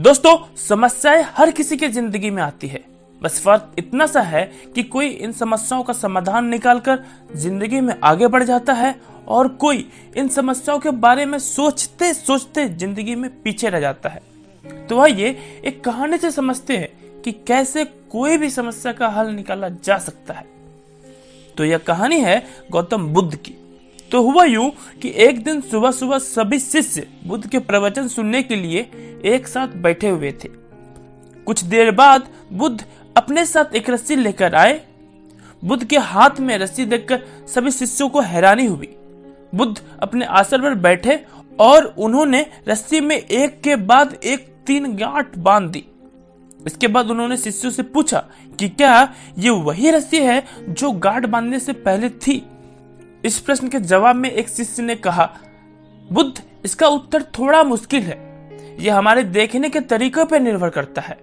दोस्तों, समस्याएं हर किसी के जिंदगी में आती है। बस फर्क इतना सा है कि कोई इन समस्याओं का समाधान निकालकर जिंदगी में आगे बढ़ जाता है और कोई इन समस्याओं के बारे में सोचते सोचते जिंदगी में पीछे रह जाता है। तो आइए एक कहानी से समझते हैं कि कैसे कोई भी समस्या का हल निकाला जा सकता है। तो यह कहानी है गौतम बुद्ध की। तो हुआ यूं कि एक दिन सुबह सुबह सभी शिष्य बुद्ध के प्रवचन सुनने के लिए एक साथ बैठे हुए थे। कुछ देर बाद बुद्ध अपने साथ एक रस्सी लेकर आए। बुद्ध के हाथ में रस्सी देखकर सभी शिष्यों को हैरानी हुई। बुद्ध अपने आसन पर बैठे और उन्होंने रस्सी में एक के बाद एक 3 गांठ बांध दी। इसके बाद उन्होंने शिष्यों से पूछा कि क्या ये वही रस्सी है जो गांठ बांधने से पहले थी। इस प्रश्न के जवाब में एक शिष्य ने कहा, बुद्ध, इसका उत्तर थोड़ा मुश्किल है। यह हमारे देखने के तरीकों पर निर्भर करता है।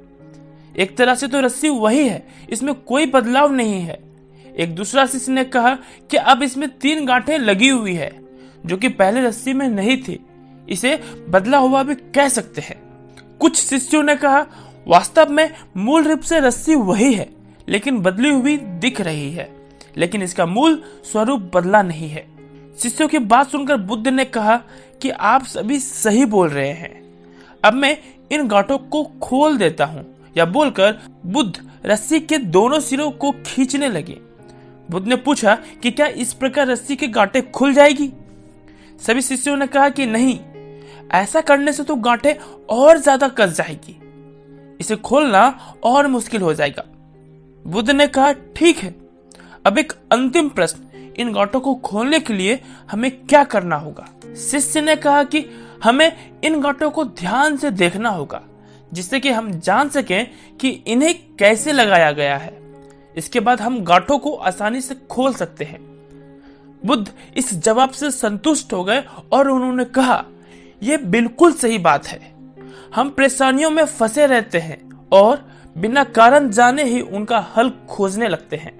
एक तरह से तो रस्सी वही है, इसमें कोई बदलाव नहीं है। एक दूसरा शिष्य ने कहा कि अब इसमें 3 गांठें लगी हुई है जो कि पहले रस्सी में नहीं थी। इसे बदला हुआ भी कह सकते हैं। कुछ शिष्यों ने कहा, वास्तव में मूल रूप से रस्सी वही है लेकिन बदली हुई दिख रही है, लेकिन इसका मूल स्वरूप बदला नहीं है। शिष्यों की बात सुनकर बुद्ध ने कहा कि आप सभी सही बोल रहे हैं। अब मैं इन गांठों को खोल देता हूं। या बोलकर बुद्ध रस्सी के दोनों सिरों को खींचने लगे। बुद्ध ने पूछा कि क्या इस प्रकार रस्सी की गांठें खुल जाएगी। सभी शिष्यों ने कहा कि नहीं, ऐसा करने से तो गांठें और ज्यादा कस जाएगी। इसे खोलना और मुश्किल हो जाएगा। बुद्ध ने कहा, ठीक है, अब एक अंतिम प्रश्न, इन गांठों को खोलने के लिए हमें क्या करना होगा। शिष्य ने कहा कि हमें इन गांठों को ध्यान से देखना होगा जिससे कि हम जान सकें कि इन्हें कैसे लगाया गया है। इसके बाद हम गांठों को आसानी से खोल सकते हैं। बुद्ध इस जवाब से संतुष्ट हो गए और उन्होंने कहा, यह बिल्कुल सही बात है। हम परेशानियों में फंसे रहते हैं और बिना कारण जाने ही उनका हल खोजने लगते हैं,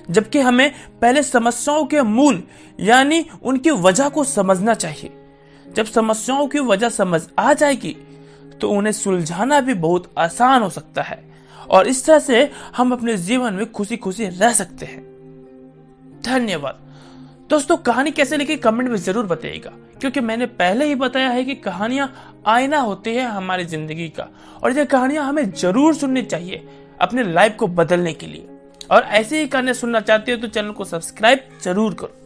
जबकि हमें पहले समस्याओं के मूल यानी उनकी वजह को समझना चाहिए। जब समस्याओं की वजह समझ आ जाएगी तो उन्हें सुलझाना भी बहुत आसान हो सकता है और इस तरह से हम अपने जीवन में खुशी खुशी रह सकते हैं। धन्यवाद दोस्तों। कहानी कैसे लगी कमेंट में जरूर बताइएगा, क्योंकि मैंने पहले ही बताया है कि कहानियां आईना होती है हमारी जिंदगी का, और ये कहानियां हमें जरूर सुननी चाहिए अपने लाइफ को बदलने के लिए। और ऐसे ही कहानियां सुनना चाहते हो तो चैनल को सब्सक्राइब जरूर करो।